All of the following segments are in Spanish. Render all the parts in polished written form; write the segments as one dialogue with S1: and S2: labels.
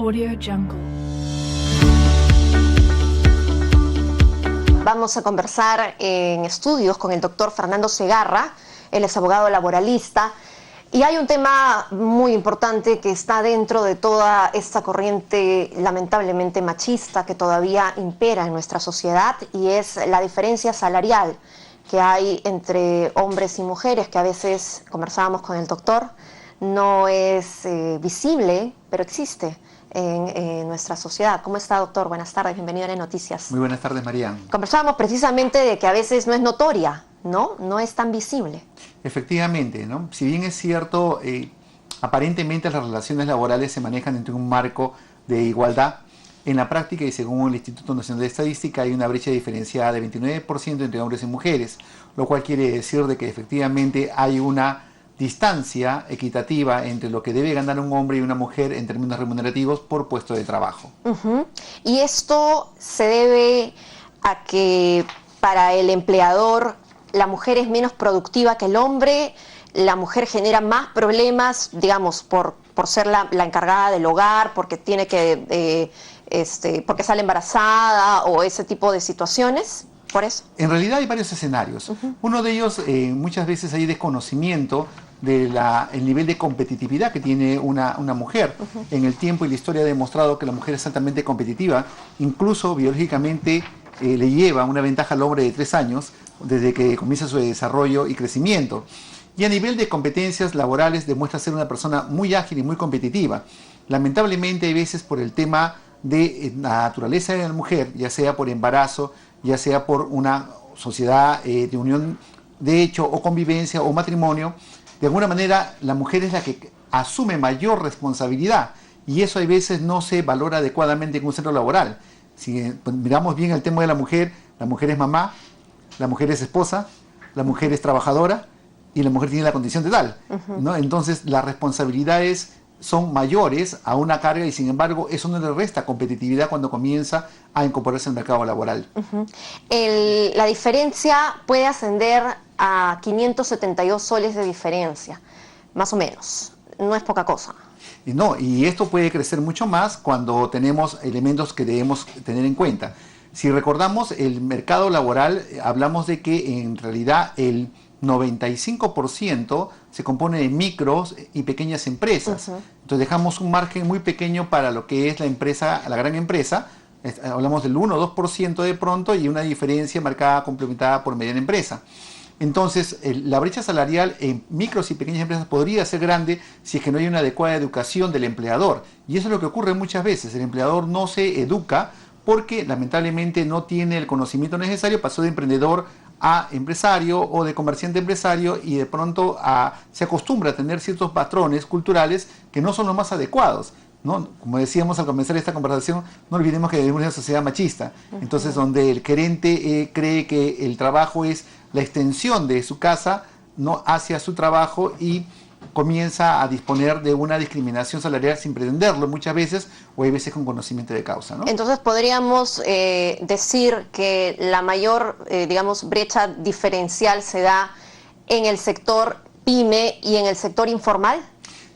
S1: AudioJungle.
S2: Vamos a conversar en estudios con el doctor Fernando Segarra. Él es abogado laboralista. Y hay un tema muy importante que está dentro de toda esta corriente lamentablemente machista que todavía impera en nuestra sociedad, y es la diferencia salarial que hay entre hombres y mujeres, que a veces, conversábamos con el doctor, no es visible, pero existe en nuestra sociedad. ¿Cómo está, doctor? Buenas tardes, bienvenido a Noticias.
S3: Muy buenas tardes, Marian.
S2: Conversábamos precisamente de que a veces no es notoria, no es tan visible.
S3: Efectivamente, ¿no? Si bien es cierto, aparentemente las relaciones laborales se manejan dentro de un marco de igualdad, en la práctica y según el Instituto Nacional de Estadística hay una brecha diferenciada de 29% entre hombres y mujeres, lo cual quiere decir de que efectivamente hay una distancia equitativa entre lo que debe ganar un hombre y una mujer en términos remunerativos por puesto de trabajo.
S2: Y esto se debe a que para el empleador la mujer es menos productiva que el hombre, la mujer genera más problemas, digamos, por ser la encargada del hogar, porque tiene que, porque sale embarazada o ese tipo de situaciones. ¿Por eso?
S3: En realidad hay varios escenarios. Uno de ellos, muchas veces hay desconocimiento del nivel de competitividad que tiene una mujer. En el tiempo y la historia ha demostrado que la mujer es altamente competitiva, incluso biológicamente le lleva una ventaja al hombre de 3 años desde que comienza su desarrollo y crecimiento. Y a nivel de competencias laborales demuestra ser una persona muy ágil y muy competitiva. Lamentablemente hay veces por el tema de la naturaleza de la mujer, ya sea por embarazo, ya sea por una sociedad de unión de hecho o convivencia o matrimonio, de alguna manera la mujer es la que asume mayor responsabilidad y eso hay veces no se valora adecuadamente en un centro laboral. Si miramos bien el tema de la mujer es mamá, la mujer es esposa, la mujer es trabajadora y la mujer tiene la condición de tal, ¿no? Entonces las responsabilidades son mayores a una carga y sin embargo eso no le resta competitividad cuando comienza a incorporarse al mercado laboral.
S2: La diferencia puede ascender a 572 soles de diferencia, más o menos. No es poca cosa.
S3: Y esto puede crecer mucho más cuando tenemos elementos que debemos tener en cuenta. Si recordamos el mercado laboral, hablamos de que en realidad el 95% se compone de micros y pequeñas empresas. Entonces dejamos un margen muy pequeño para lo que es la empresa, la gran empresa. Hablamos del 1 o 2% de pronto y una diferencia marcada, complementada por mediana empresa. Entonces, la brecha salarial en micros y pequeñas empresas podría ser grande si es que no hay una adecuada educación del empleador. Y eso es lo que ocurre muchas veces. El empleador no se educa porque lamentablemente no tiene el conocimiento necesario, pasó de emprendedor a empresario o de comerciante a empresario y de pronto se acostumbra a tener ciertos patrones culturales que no son los más adecuados, ¿no? Como decíamos al comenzar esta conversación, no olvidemos que vivimos en una sociedad machista, entonces donde el gerente cree que el trabajo es la extensión de su casa, no hacia su trabajo y comienza a disponer de una discriminación salarial sin pretenderlo muchas veces o hay veces con conocimiento de causa, ¿no?
S2: Entonces podríamos decir que la mayor, brecha diferencial se da en el sector pyme y en el sector informal.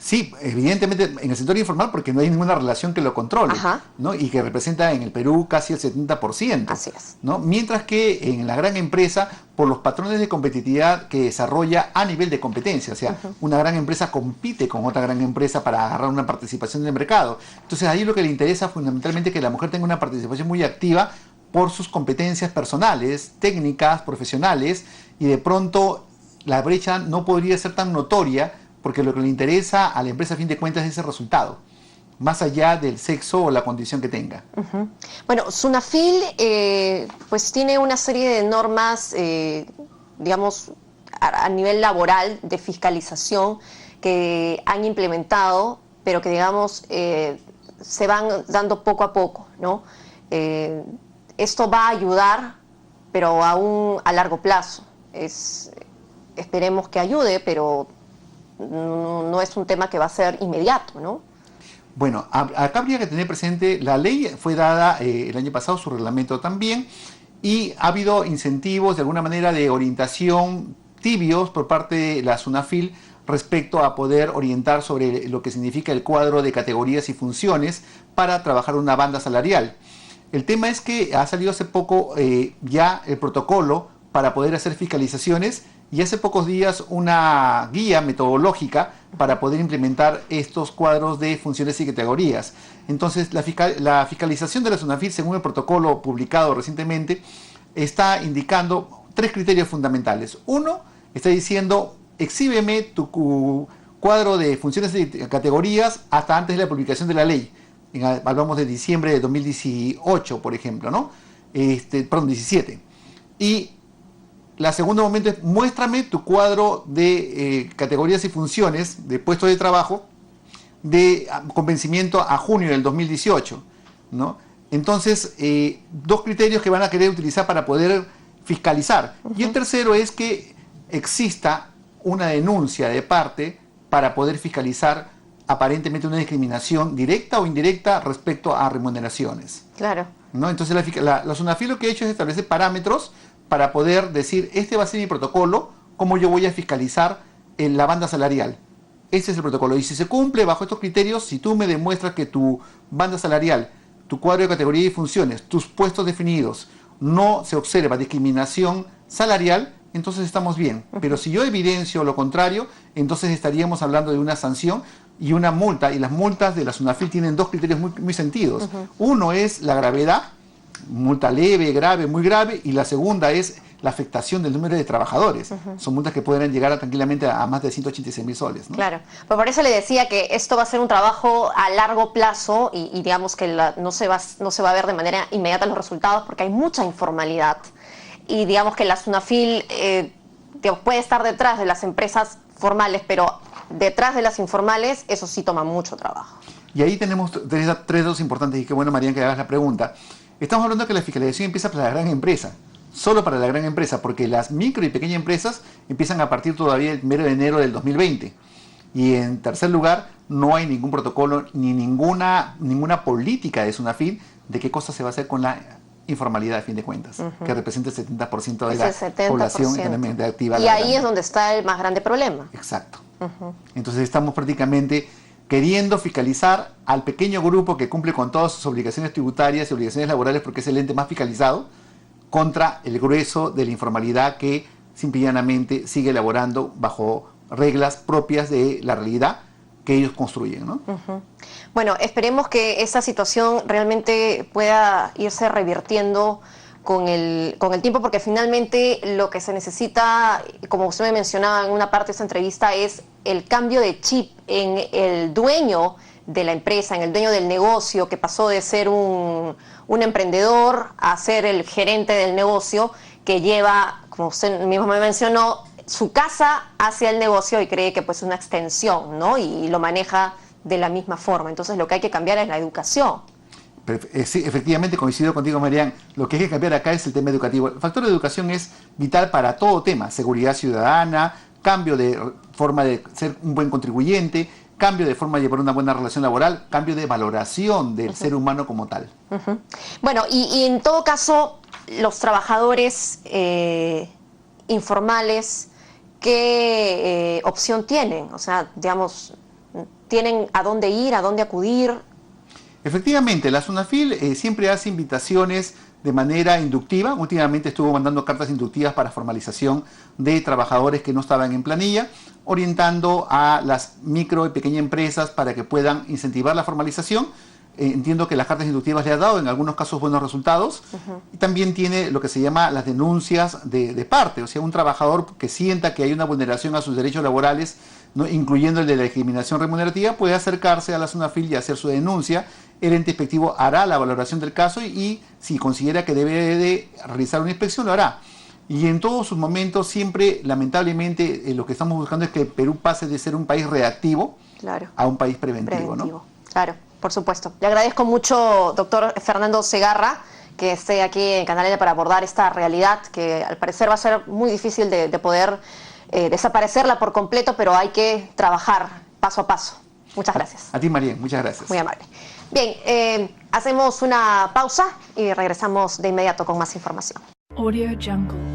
S3: Sí, evidentemente en el sector informal porque no hay ninguna relación que lo controle, ¿no? Y que representa en el Perú casi el 70%.
S2: Así es.
S3: ¿No? Mientras que en la gran empresa, por los patrones de competitividad que desarrolla a nivel de competencia, o sea, una gran empresa compite con otra gran empresa para agarrar una participación del mercado. Entonces ahí lo que le interesa fundamentalmente es que la mujer tenga una participación muy activa por sus competencias personales, técnicas, profesionales, y de pronto la brecha no podría ser tan notoria porque lo que le interesa a la empresa a fin de cuentas es ese resultado, más allá del sexo o la condición que tenga.
S2: Bueno, SUNAFIL pues tiene una serie de normas, a nivel laboral de fiscalización que han implementado, pero que se van dando poco a poco, ¿no? Esto va a ayudar, pero aún a largo plazo. Esperemos que ayude, pero no es un tema que va a ser inmediato, ¿no?
S3: Bueno, acá habría que tener presente, la ley fue dada el año pasado, su reglamento también, y ha habido incentivos de alguna manera de orientación tibios por parte de la SUNAFIL respecto a poder orientar sobre lo que significa el cuadro de categorías y funciones para trabajar una banda salarial. El tema es que ha salido hace poco ya el protocolo para poder hacer fiscalizaciones y hace pocos días una guía metodológica para poder implementar estos cuadros de funciones y categorías. Entonces, la fiscalización de la SUNAFIL, según el protocolo publicado recientemente, está indicando 3 criterios fundamentales. Uno, está diciendo, exhíbeme tu cuadro de funciones y categorías hasta antes de la publicación de la ley. Hablamos de diciembre de 2018, por ejemplo, ¿no? Perdón, 17. Y la segundo momento es, muéstrame tu cuadro de categorías y funciones de puestos de trabajo con vencimiento a junio del 2018, ¿no? Entonces, 2 criterios que van a querer utilizar para poder fiscalizar. Y el tercero es que exista una denuncia de parte para poder fiscalizar aparentemente una discriminación directa o indirecta respecto a remuneraciones.
S2: Claro.
S3: ¿No? Entonces la SUNAFIL lo que ha hecho es establecer parámetros para poder decir, este va a ser mi protocolo, cómo yo voy a fiscalizar en la banda salarial. Ese es el protocolo. Y si se cumple bajo estos criterios, si tú me demuestras que tu banda salarial, tu cuadro de categoría y funciones, tus puestos definidos, no se observa discriminación salarial, entonces estamos bien. Pero si yo evidencio lo contrario, entonces estaríamos hablando de una sanción y una multa. Y las multas de la SUNAFIL tienen 2 criterios muy sentidos. Uno es la gravedad, multa leve, grave, muy grave, y la segunda es la afectación del número de trabajadores. Son multas que pueden llegar tranquilamente a más de 186.000 soles, ¿no?
S2: Claro, pues por eso le decía que esto va a ser un trabajo a largo plazo y digamos que no se va a ver de manera inmediata los resultados porque hay mucha informalidad y digamos que la SUNAFIL puede estar detrás de las empresas formales, pero detrás de las informales eso sí toma mucho trabajo.
S3: Y ahí tenemos 3 datos importantes y qué bueno, Marian, que hagas la pregunta. Estamos hablando que la fiscalización empieza para la gran empresa, solo para la gran empresa, porque las micro y pequeñas empresas empiezan a partir todavía el 1 de enero del 2020. Y en tercer lugar, no hay ningún protocolo ni ninguna política de SUNAFIL de qué cosa se va a hacer con la informalidad, a fin de cuentas, que representa el 70% de la población económicamente activa.
S2: Y ahí es donde está el más grande problema.
S3: Exacto. Entonces estamos prácticamente queriendo fiscalizar al pequeño grupo que cumple con todas sus obligaciones tributarias y obligaciones laborales porque es el ente más fiscalizado, contra el grueso de la informalidad que simple y llanamente sigue elaborando bajo reglas propias de la realidad que ellos construyen, ¿no?
S2: Bueno, esperemos que esta situación realmente pueda irse revirtiendo con el tiempo, porque finalmente lo que se necesita, como usted me mencionaba en una parte de esta entrevista, es el cambio de chip en el dueño de la empresa, en el dueño del negocio, que pasó de ser un emprendedor a ser el gerente del negocio, que lleva, como usted mismo me mencionó, su casa hacia el negocio y cree que pues es una extensión, ¿no? Y lo maneja de la misma forma. Entonces lo que hay que cambiar es la educación.
S3: Sí, efectivamente coincido contigo, Marian. Lo que hay que cambiar acá es el tema educativo. El factor de educación es vital para todo tema: seguridad ciudadana, cambio de forma de ser un buen contribuyente, cambio de forma de llevar una buena relación laboral, cambio de valoración del ser humano como tal.
S2: Bueno, y en todo caso, los trabajadores informales, ¿qué opción tienen? O sea, digamos, ¿tienen a dónde ir, a dónde acudir?
S3: Efectivamente, la SUNAFIL siempre hace invitaciones de manera inductiva. Últimamente estuvo mandando cartas inductivas para formalización de trabajadores que no estaban en planilla, orientando a las micro y pequeñas empresas para que puedan incentivar la formalización. Entiendo que las cartas inductivas le ha dado en algunos casos buenos resultados. Y también tiene lo que se llama las denuncias de parte, o sea, un trabajador que sienta que hay una vulneración a sus derechos laborales, ¿no?, incluyendo el de la discriminación remunerativa, puede acercarse a la SUNAFIL y hacer su denuncia. El ente inspectivo hará la valoración del caso y si considera que debe de realizar una inspección, lo hará. Y en todos sus momentos, siempre, lamentablemente, lo que estamos buscando es que el Perú pase de ser un país reactivo a un país preventivo, ¿no?
S2: Claro, por supuesto. Le agradezco mucho, doctor Fernando Segarra, que esté aquí en Canal N para abordar esta realidad que al parecer va a ser muy difícil de poder desaparecerla por completo, pero hay que trabajar paso a paso. Muchas gracias.
S3: A ti, María, muchas gracias.
S2: Muy amable. Bien, hacemos una pausa y regresamos de inmediato con más información.
S1: Audio Jungle.